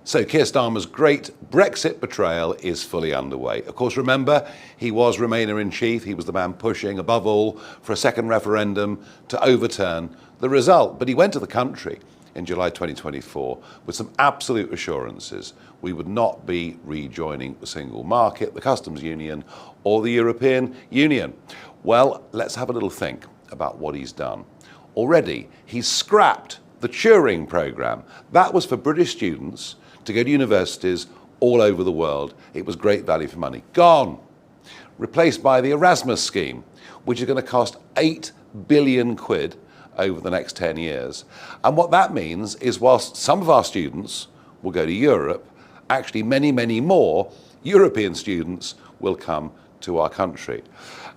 So Keir Starmer's great Brexit betrayal is fully underway. Of course, remember, he was Remainer-in-Chief. He was the man pushing, above all, for a second referendum to overturn the result. But he went to the country in July 2024 with some absolute assurances we would not be rejoining the single market, the customs union, or the European Union. Well, let's have a little think about what he's done. Already, he's scrapped the Turing programme. That was for British students to go to universities all over the world. It was great value for money. Gone. Replaced by the Erasmus scheme, which is going to cost 8 billion quid over the next 10 years. And what that means is whilst some of our students will go to Europe, actually many, many more European students will come to our country.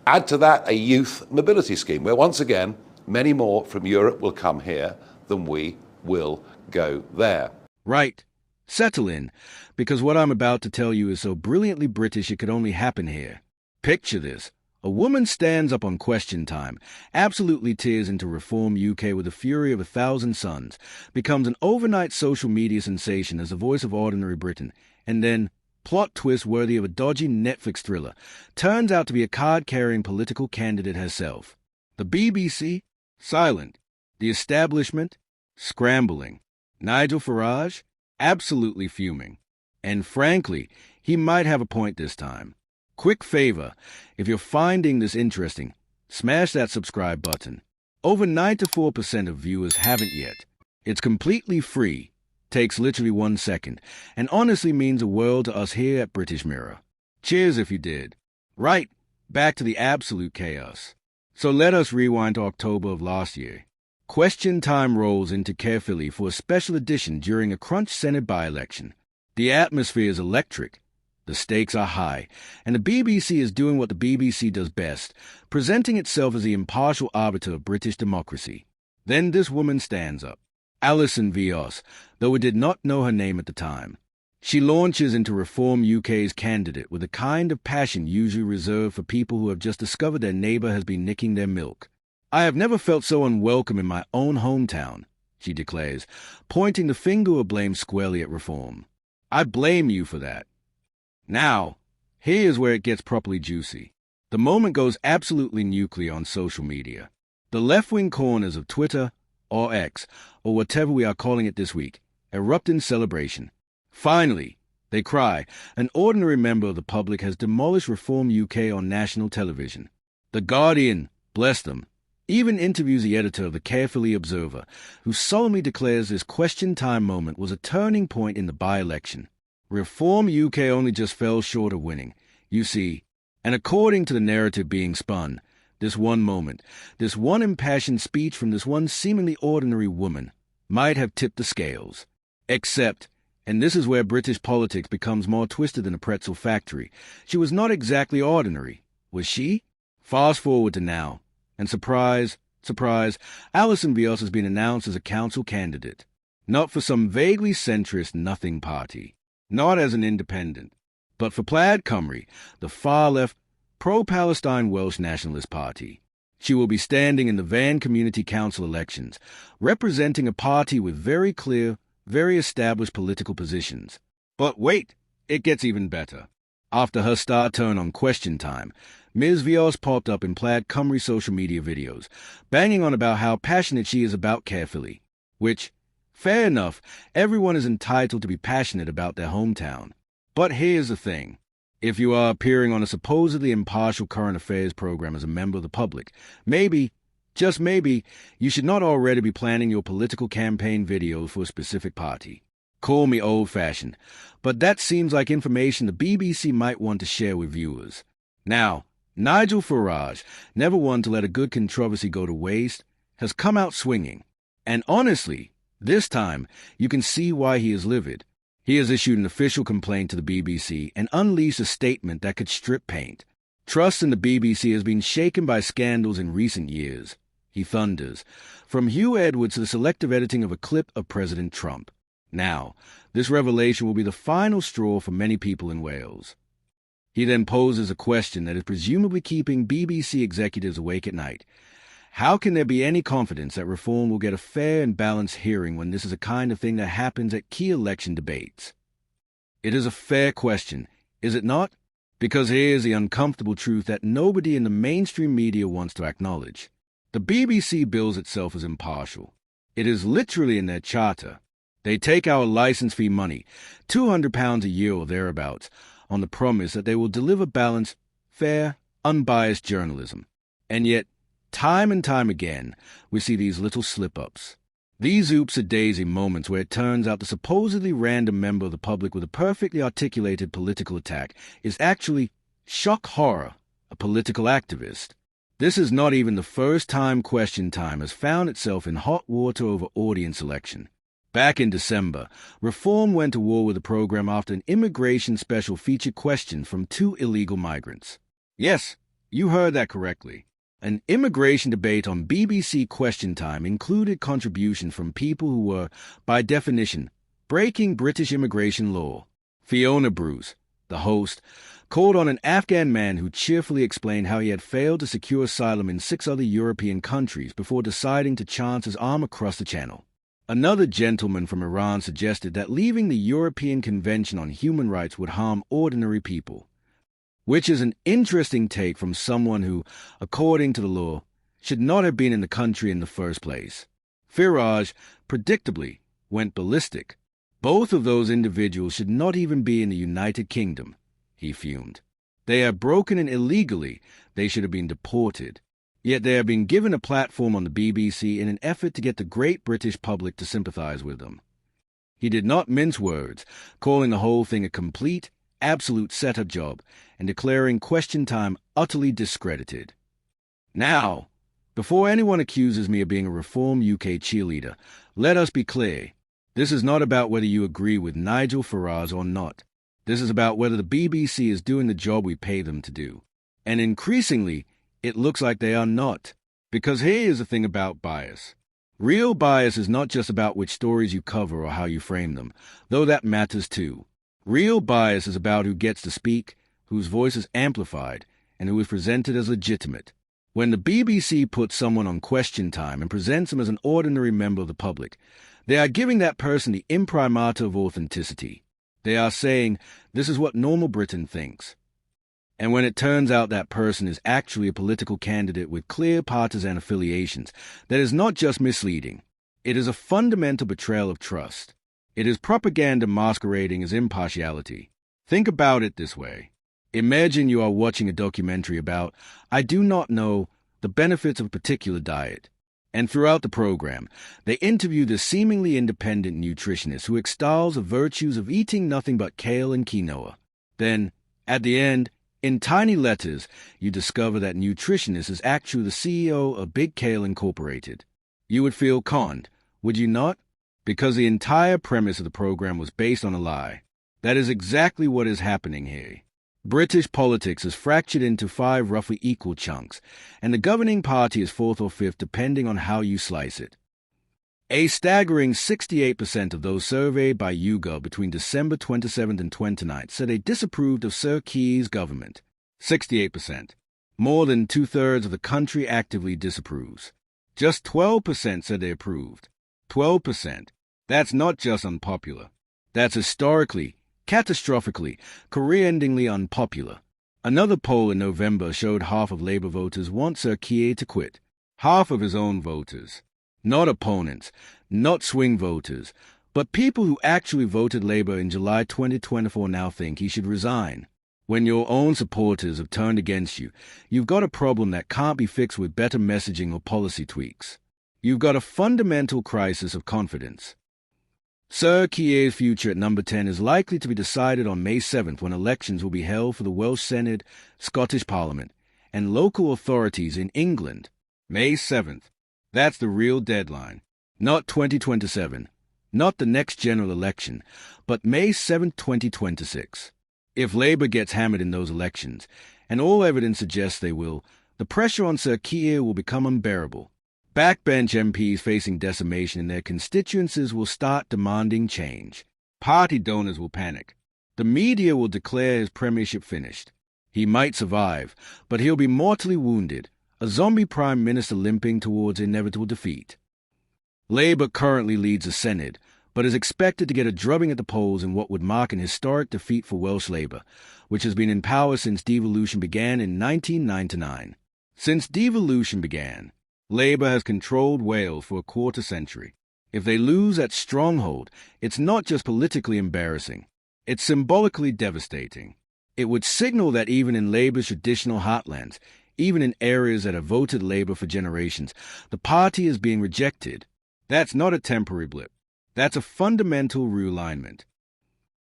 Add to that a youth mobility scheme, where once again, many more from Europe will come here than we will go there. Right. Settle in, because what I'm about to tell you is so brilliantly British it could only happen here. Picture this. A woman stands up on Question Time, absolutely tears into Reform UK with the fury of 1,000 suns, becomes an overnight social media sensation as the voice of ordinary Britain, and then, plot twist worthy of a dodgy Netflix thriller, turns out to be a card-carrying political candidate herself. The BBC? Silent. The establishment? Scrambling. Nigel Farage? Absolutely fuming. And frankly, he might have a point this time. Quick favor, if you're finding this interesting, smash that subscribe button. Over 94% of viewers haven't yet. It's completely free, takes literally 1 second, and honestly means a world to us here at British Mirror. Cheers if you did. Right, back to the absolute chaos. So let us rewind to October of last year. Question Time rolls into Caerphilly for a special edition during a crunch Senedd by-election. The atmosphere is electric. The stakes are high, and the BBC is doing what the BBC does best, presenting itself as the impartial arbiter of British democracy. Then this woman stands up, Alison Vyas, though we did not know her name at the time. She launches into Reform UK's candidate with the kind of passion usually reserved for people who have just discovered their neighbour has been nicking their milk. "I have never felt so unwelcome in my own hometown," she declares, pointing the finger of blame squarely at Reform. "I blame you for that." Now, here's where it gets properly juicy. The moment goes absolutely nuclear on social media. The left-wing corners of Twitter, or X, or whatever we are calling it this week, erupt in celebration. Finally, they cry, an ordinary member of the public has demolished Reform UK on national television. The Guardian, bless them, even interviews the editor of the Caerphilly Observer, who solemnly declares this Question Time moment was a turning point in the by-election. Reform UK only just fell short of winning, you see, and according to the narrative being spun, this one moment, this one impassioned speech from this one seemingly ordinary woman, might have tipped the scales. Except, and this is where British politics becomes more twisted than a pretzel factory, she was not exactly ordinary, was she? Fast forward to now. And surprise, surprise, Alison Vyas has been announced as a council candidate. Not for some vaguely centrist nothing party. Not as an independent. But for Plaid Cymru, the far-left, pro-Palestine Welsh nationalist party. She will be standing in the Van Community Council elections, representing a party with very clear, very established political positions. But wait, it gets even better. After her star turn on Question Time, Ms. Vyas popped up in Plaid Cymru social media videos, banging on about how passionate she is about Caerphilly, which, fair enough, everyone is entitled to be passionate about their hometown. But here's the thing. If you are appearing on a supposedly impartial current affairs program as a member of the public, maybe, just maybe, you should not already be planning your political campaign videos for a specific party. Call me old-fashioned, but that seems like information the BBC might want to share with viewers. Now, Nigel Farage, never one to let a good controversy go to waste, has come out swinging. And honestly, this time, you can see why he is livid. He has issued an official complaint to the BBC and unleashed a statement that could strip paint. Trust in the BBC has been shaken by scandals in recent years. He thunders, from Hugh Edwards to the selective editing of a clip of President Trump. Now, this revelation will be the final straw for many people in Wales. He then poses a question that is presumably keeping BBC executives awake at night. How can there be any confidence that Reform will get a fair and balanced hearing when this is a kind of thing that happens at key election debates? It is a fair question, is it not? Because here's the uncomfortable truth that nobody in the mainstream media wants to acknowledge. The BBC bills itself as impartial. It is literally in their charter. They take our license fee money, £200 a year or thereabouts, on the promise that they will deliver balanced, fair, unbiased journalism. And yet, time and time again, we see these little slip-ups. These oops-a-daisy moments where it turns out the supposedly random member of the public with a perfectly articulated political attack is actually, shock horror, a political activist. This is not even the first time Question Time has found itself in hot water over audience selection. Back in December, Reform went to war with the program after an immigration special featured questions from 2 illegal migrants. Yes, you heard that correctly. An immigration debate on BBC Question Time included contributions from people who were, by definition, breaking British immigration law. Fiona Bruce, the host, called on an Afghan man who cheerfully explained how he had failed to secure asylum in 6 other European countries before deciding to chance his arm across the channel. Another gentleman from Iran suggested that leaving the European Convention on Human Rights would harm ordinary people, which is an interesting take from someone who, according to the law, should not have been in the country in the first place. Farage, predictably, went ballistic. Both of those individuals should not even be in the United Kingdom, he fumed. They have broken in illegally. They should have been deported. Yet they have been given a platform on the BBC in an effort to get the great British public to sympathize with them. He did not mince words, calling the whole thing a complete, absolute setup job and declaring Question Time utterly discredited. Now, before anyone accuses me of being a Reform UK cheerleader, let us be clear. This is not about whether you agree with Nigel Farage or not. This is about whether the BBC is doing the job we pay them to do. And increasingly, it looks like they are not. Because here is the thing about bias. Real bias is not just about which stories you cover or how you frame them, though that matters too. Real bias is about who gets to speak, whose voice is amplified, and who is presented as legitimate. When the BBC puts someone on Question Time and presents him as an ordinary member of the public, they are giving that person the imprimatur of authenticity. They are saying, this is what normal Britain thinks. And when it turns out that person is actually a political candidate with clear partisan affiliations, that is not just misleading. It is a fundamental betrayal of trust. It is propaganda masquerading as impartiality. Think about it this way. Imagine you are watching a documentary about, I do not know, the benefits of a particular diet. And throughout the program, they interview this seemingly independent nutritionist who extols the virtues of eating nothing but kale and quinoa. Then, at the end, in tiny letters, you discover that nutritionist is actually the CEO of Big Kale Incorporated. You would feel conned, would you not? Because the entire premise of the program was based on a lie. That is exactly what is happening here. British politics is fractured into 5 roughly equal chunks, and the governing party is 4th or 5th depending on how you slice it. A staggering 68% of those surveyed by YouGov between December 27th and 29th said they disapproved of Sir Keir's government. 68%. More than 2/3 of the country actively disapproves. Just 12% said they approved. 12%. That's not just unpopular. That's historically, catastrophically, career-endingly unpopular. Another poll in November showed half of Labour voters want Sir Keir to quit. Half of his own voters. Not opponents, not swing voters, but people who actually voted Labour in July 2024 now think he should resign. When your own supporters have turned against you, you've got a problem that can't be fixed with better messaging or policy tweaks. You've got a fundamental crisis of confidence. Sir Keir's future at number 10 is likely to be decided on May 7th when elections will be held for the Welsh Senedd, Scottish Parliament, and local authorities in England. May 7th. That's the real deadline. Not 2027, not the next general election, but May 7, 2026. If Labour gets hammered in those elections, and all evidence suggests they will, the pressure on Sir Keir will become unbearable. Backbench MPs facing decimation in their constituencies will start demanding change. Party donors will panic. The media will declare his premiership finished. He might survive, but he'll be mortally wounded, a zombie prime minister limping towards inevitable defeat. Labour currently leads the Senedd, but is expected to get a drubbing at the polls in what would mark an historic defeat for Welsh Labour, which has been in power since devolution began in 1999. Since devolution began, Labour has controlled Wales for a quarter century. If they lose that stronghold, it's not just politically embarrassing, it's symbolically devastating. It would signal that even in Labour's traditional heartlands, even in areas that have voted Labour for generations, the party is being rejected. That's not a temporary blip. That's a fundamental realignment.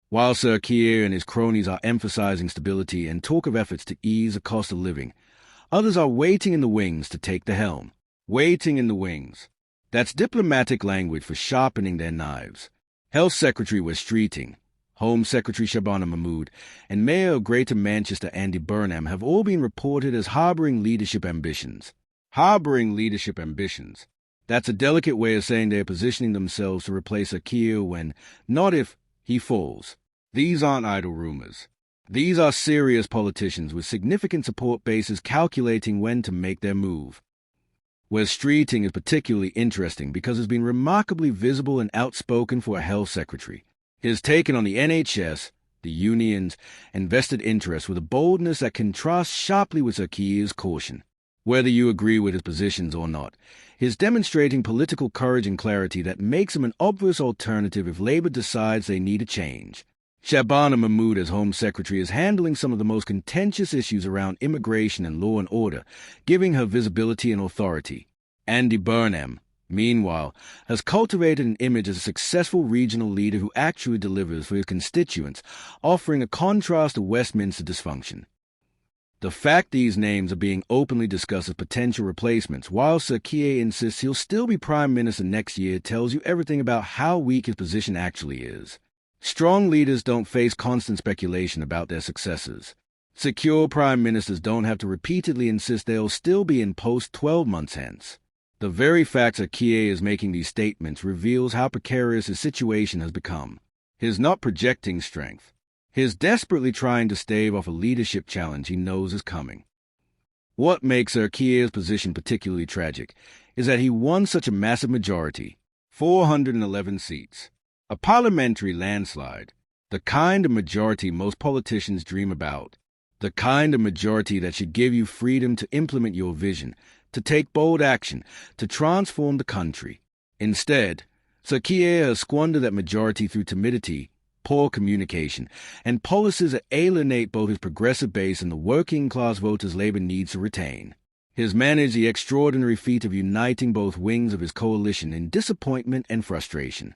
While Sir Keir and his cronies are emphasizing stability and talk of efforts to ease the cost of living, others are waiting in the wings to take the helm. Waiting in the wings. That's diplomatic language for sharpening their knives. Health Secretary Wes Streeting, Home Secretary Shabana Mahmood, and Mayor of Greater Manchester Andy Burnham have all been reported as harboring leadership ambitions. Harboring leadership ambitions. That's a delicate way of saying they're positioning themselves to replace a Keir when, not if, he falls. These aren't idle rumors. These are serious politicians with significant support bases calculating when to make their move. Wes Streeting is particularly interesting because he's been remarkably visible and outspoken for a health secretary. His taken on the NHS, the unions, and vested interests with a boldness that contrasts sharply with Sir Keir's caution. Whether you agree with his positions or not, he's demonstrating political courage and clarity that makes him an obvious alternative if Labour decides they need a change. Shabana Mahmood as Home Secretary is handling some of the most contentious issues around immigration and law and order, giving her visibility and authority. Andy Burnham, meanwhile, has cultivated an image as a successful regional leader who actually delivers for his constituents, offering a contrast to Westminster dysfunction. The fact these names are being openly discussed as potential replacements, while Sir Keir insists he'll still be Prime Minister next year, tells you everything about how weak his position actually is. Strong leaders don't face constant speculation about their successors. Secure prime ministers don't have to repeatedly insist they'll still be in post 12 months hence. The very fact that Keir is making these statements reveals how precarious his situation has become. He's not projecting strength. He's desperately trying to stave off a leadership challenge he knows is coming. What makes Sir Keir's position particularly tragic is that he won such a massive majority, 411 seats. A parliamentary landslide, the kind of majority most politicians dream about, the kind of majority that should give you freedom to implement your vision, to take bold action, to transform the country. Instead, Sir Keir has squandered that majority through timidity, poor communication, and policies that alienate both his progressive base and the working-class voters Labour needs to retain. He has managed the extraordinary feat of uniting both wings of his coalition in disappointment and frustration.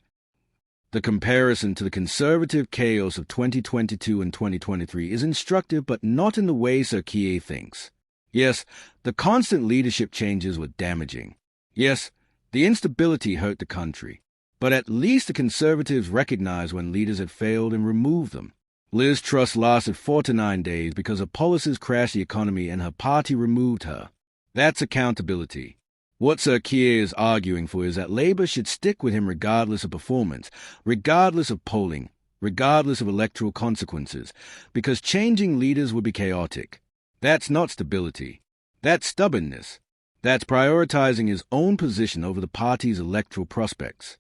The comparison to the conservative chaos of 2022 and 2023 is instructive, but not in the way Sir Keir thinks. Yes, the constant leadership changes were damaging. Yes, the instability hurt the country. But at least the Conservatives recognized when leaders had failed and removed them. Liz Truss lasted 4 to 9 days because her policies crashed the economy and her party removed her. That's accountability. What Sir Keir is arguing for is that Labour should stick with him regardless of performance, regardless of polling, regardless of electoral consequences, because changing leaders would be chaotic. That's not stability. That's stubbornness. That's prioritizing his own position over the party's electoral prospects.